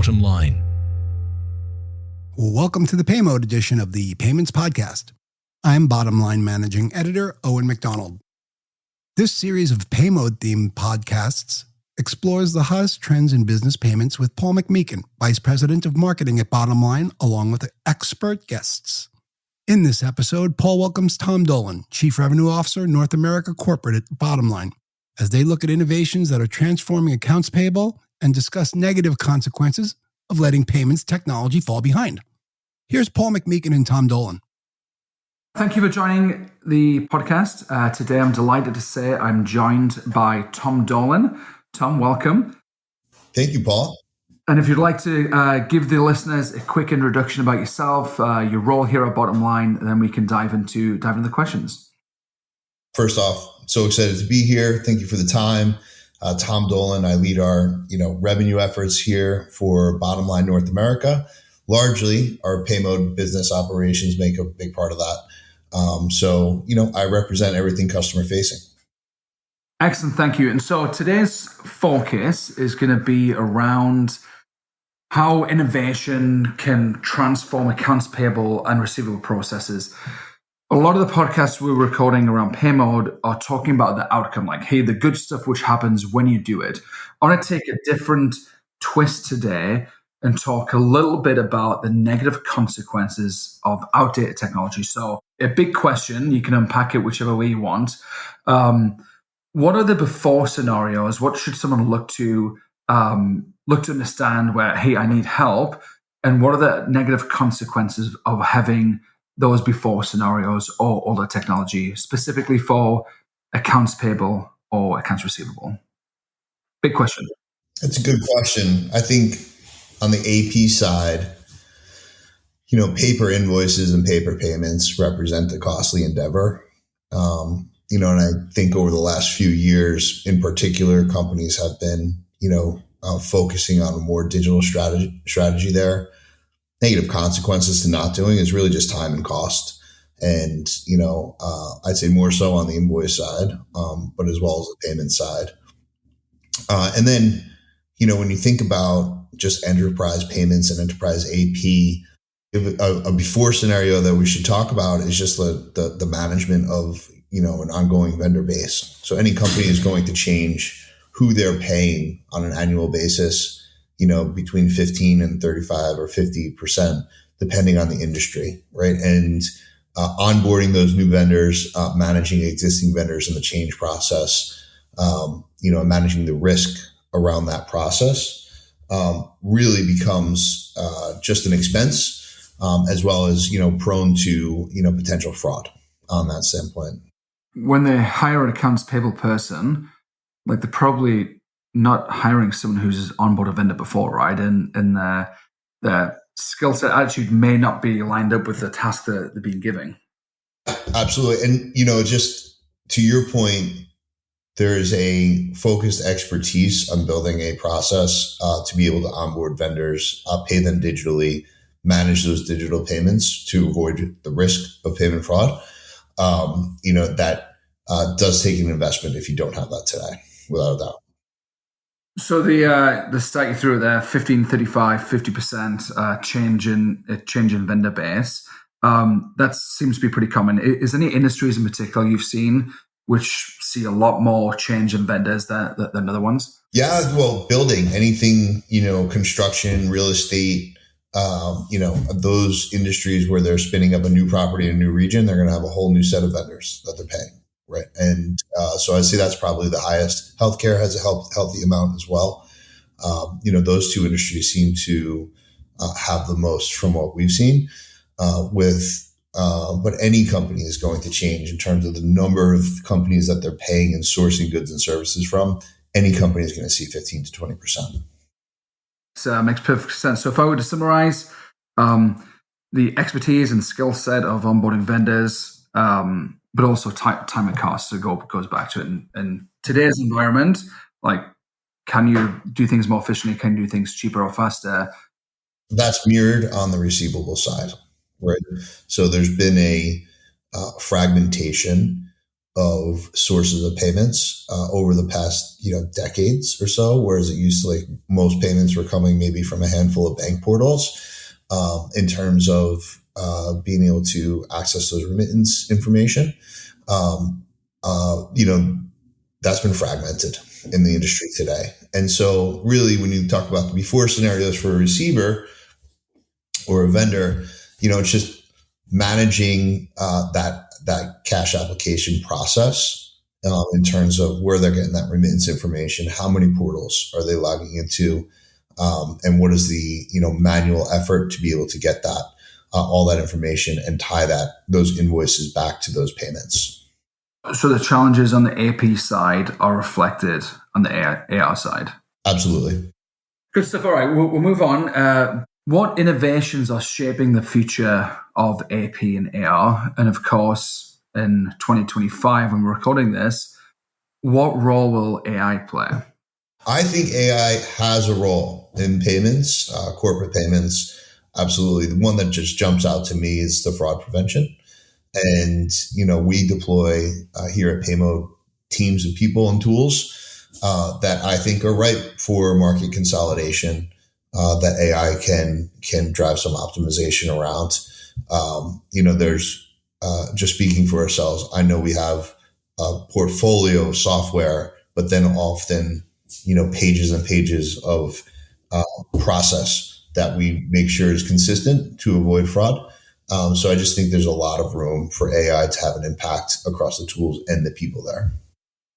Bottomline. Welcome to the Paymode edition of the Payments Podcast. I'm Bottomline Managing Editor Owen McDonald. This series of Paymode-themed podcasts explores the hottest trends in business payments with Paul McMeekin, Vice President of Marketing at Bottomline, along with expert guests. In this episode, Paul welcomes Tom Dolan, Chief Revenue Officer, North America Corporate at Bottomline, as they look at innovations that are transforming accounts payable and discuss negative consequences of letting payments technology fall behind. Here's Paul McMeekin and Tom Dolan. Thank you for joining the podcast. Today, I'm delighted to say I'm joined by Tom Dolan. Tom, welcome. Thank you, Paul. And if you'd like to give the listeners a quick introduction about yourself, your role here at Bottomline, then we can dive into the questions. First off, so excited to be here. Thank you for the time. Tom Dolan, I lead our revenue efforts here for Bottomline North America. Largely, our Paymode business operations make a big part of that. I represent everything customer facing. Excellent, thank you. And so today's focus is going to be around how innovation can transform accounts payable and receivable processes. A lot of the podcasts we're recording around Paymode are talking about the outcome, like, hey, the good stuff which happens when you do it. I want to take a different twist today and talk a little bit about the negative consequences of outdated technology. So a big question, you can unpack it whichever way you want. What are the before scenarios? What should someone look to understand where, hey, I need help? And what are the negative consequences of having those before scenarios or older technology, specifically for accounts payable or accounts receivable? Big question. That's a good question. I think on the AP side, paper invoices and paper payments represent a costly endeavor. And I think over the last few years, in particular, companies have been, focusing on a more digital strategy there. Negative consequences to not doing is really just time and cost. And, I'd say more so on the invoice side, but as well as the payment side. And then, when you think about just enterprise payments and enterprise AP, a before scenario that we should talk about is just the management of, an ongoing vendor base. So any company is going to change who they're paying on an annual basis, between 15 and 35 or 50%, depending on the industry, right? And onboarding those new vendors, managing existing vendors in the change process, managing the risk around that process really becomes just an expense, as well as, prone to, potential fraud on that standpoint. When they hire an accounts payable person, they're probably not hiring someone who's onboarded a vendor before, right? And the skill set attitude may not be lined up with the task that they're being given. Absolutely. And, just to your point, there is a focused expertise on building a process to be able to onboard vendors, pay them digitally, manage those digital payments to avoid the risk of payment fraud. That does take an investment if you don't have that today, without a doubt. So the stat you threw there, 15, 35, 50% change in vendor base, that seems to be pretty common. Is any industries in particular you've seen which see a lot more change in vendors than other ones? Yeah, well, building, anything, construction, real estate, those industries where they're spinning up a new property in a new region, they're going to have a whole new set of vendors that they're paying. Right. And so I'd say that's probably the highest. Healthcare has a healthy amount as well. Those two industries seem to have the most from what we've seen but any company is going to change in terms of the number of companies that they're paying and sourcing goods and services from. Any company is going to see 15 to 20%. So makes perfect sense. So if I were to summarize the expertise and skill set of onboarding vendors, but also time and cost. So goes back to it. In today's environment, can you do things more efficiently? Can you do things cheaper or faster? That's mirrored on the receivable side, right? So there's been a fragmentation of sources of payments over the past decades or so, whereas it used to, like, most payments were coming maybe from a handful of bank portals. In terms of being able to access those remittance information, that's been fragmented in the industry today. And so really, when you talk about the before scenarios for a receiver or a vendor, it's just managing that cash application process in terms of where they're getting that remittance information, how many portals are they logging into, and what is the manual effort to be able to get that all that information and tie those invoices back to those payments. So the challenges on the AP side are reflected on the AR side. Absolutely. Good stuff. All right, we'll move on. What innovations are shaping the future of AP and AR? And of course, in 2025, when we're recording this, what role will AI play? I think AI has a role in payments, corporate payments. Absolutely. The one that just jumps out to me is the fraud prevention. And, we deploy here at Paymode teams of people and tools that I think are ripe for market consolidation, that AI can drive some optimization around. There's just speaking for ourselves, I know we have a portfolio of software, but then often, pages and pages of process that we make sure is consistent to avoid fraud. So I just think there's a lot of room for AI to have an impact across the tools and the people there.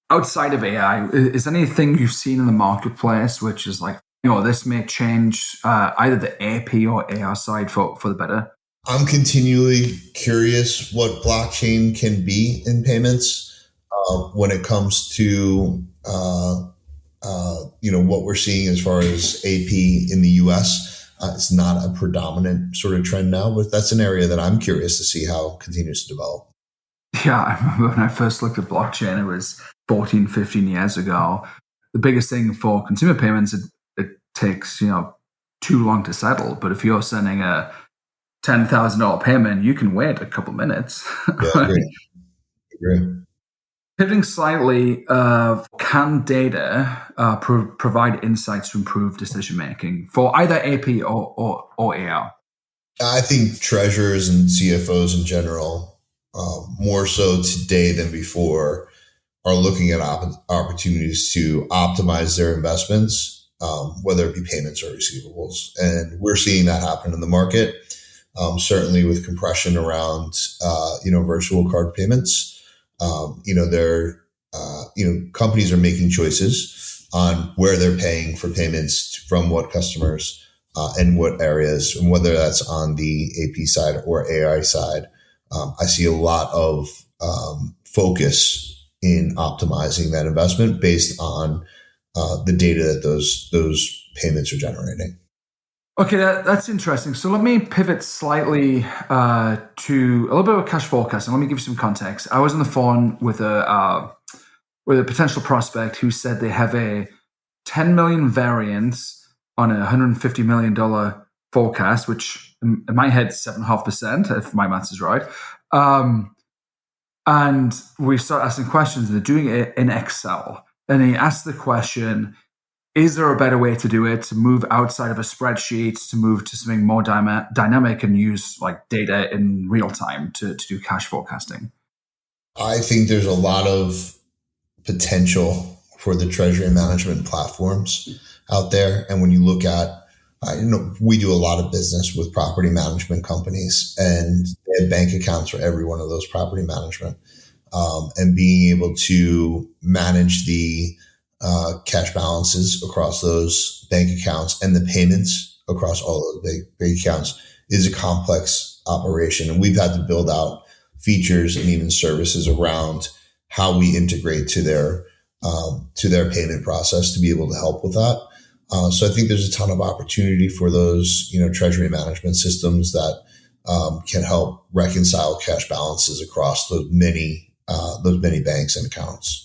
Outside of AI, is anything you've seen in the marketplace which is like, this may change either the AP or AR side for the better? I'm continually curious what blockchain can be in payments when it comes to what we're seeing as far as AP in the US. It's not a predominant sort of trend now, but that's an area that I'm curious to see how it continues to develop. Yeah, I remember when I first looked at blockchain, it was 14, 15 years ago. The biggest thing for consumer payments, it takes, too long to settle. But if you're sending a $10,000 payment, you can wait a couple minutes. Yeah, I agree. Pivoting slightly, can data provide insights to improve decision-making for either AP or AR? I think treasurers and CFOs in general, more so today than before, are looking at opportunities to optimize their investments, whether it be payments or receivables. And we're seeing that happen in the market, certainly with compression around, virtual card payments. Companies are making choices on where they're paying for payments from what customers and what areas, and whether that's on the AP side or AI side. I see a lot of focus in optimizing that investment based on the data that those payments are generating. Okay, that's interesting. So let me pivot slightly to a little bit of cash forecasting. Let me give you some context. I was on the phone with a potential prospect who said they have a 10 million variance on a $150 million forecast, which in my head is 7.5%, if my maths is right. And we start asking questions. They're doing it in Excel. And he asked the question, is there a better way to do it, to move outside of a spreadsheet, to move to something more dynamic and use like data in real time to do cash forecasting? I think there's a lot of potential for the treasury management platforms out there. And when you look at, we do a lot of business with property management companies, and they have bank accounts for every one of those property management. And being able to manage the cash balances across those bank accounts and the payments across all of the bank accounts is a complex operation. And we've had to build out features and even services around how we integrate to their payment process to be able to help with that. So I think there's a ton of opportunity for those, treasury management systems that can help reconcile cash balances across those many banks and accounts.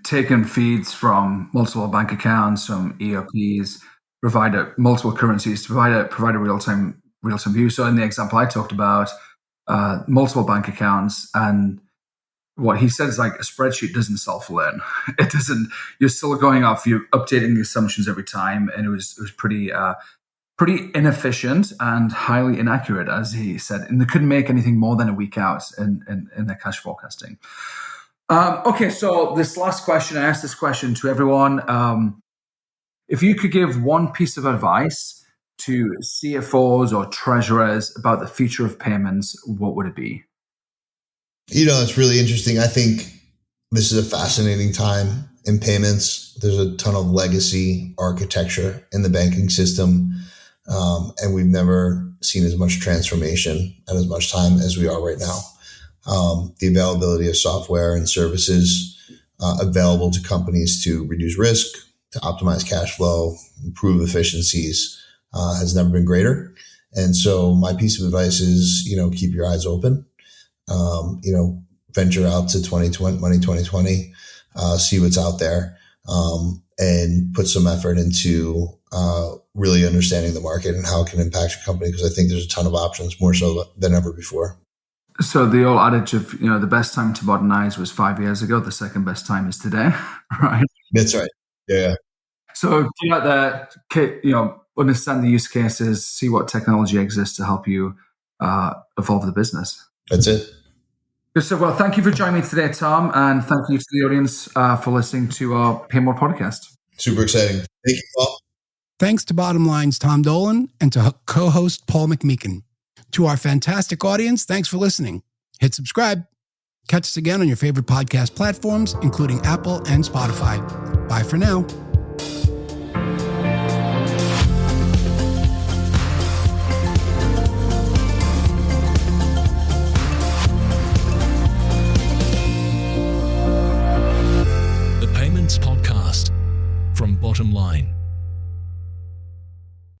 Taking feeds from multiple bank accounts, from ERPs, provide multiple currencies to provide a real time view. So in the example I talked about, multiple bank accounts, and what he said is like a spreadsheet doesn't self-learn. It doesn't. You're still going off. You're updating the assumptions every time, and it was pretty inefficient and highly inaccurate, as he said. And they couldn't make anything more than a week out in their cash forecasting. Okay, so this last question, I asked this question to everyone. If you could give one piece of advice to CFOs or treasurers about the future of payments, what would it be? It's really interesting. I think this is a fascinating time in payments. There's a ton of legacy architecture in the banking system, and we've never seen as much transformation at as much time as we are right now. The availability of software and services available to companies to reduce risk, to optimize cash flow, improve efficiencies has never been greater. And so my piece of advice is, keep your eyes open. Venture out to 2020, see what's out there, and put some effort into really understanding the market and how it can impact your company, because I think there's a ton of options, more so than ever before. So the old adage of, the best time to modernize was 5 years ago. The second best time is today, right? That's right. Yeah. So get out there, understand the use cases, see what technology exists to help you evolve the business. That's it. Good stuff. Well, thank you for joining me today, Tom, and thank you to the audience for listening to our Paymode podcast. Super exciting. Thank you, Paul. Thanks to Bottomline's Tom Dolan and to co-host Paul McMeekin. To our fantastic audience, thanks for listening. Hit subscribe. Catch us again on your favorite podcast platforms, including Apple and Spotify. Bye for now. The Payments Podcast from Bottomline.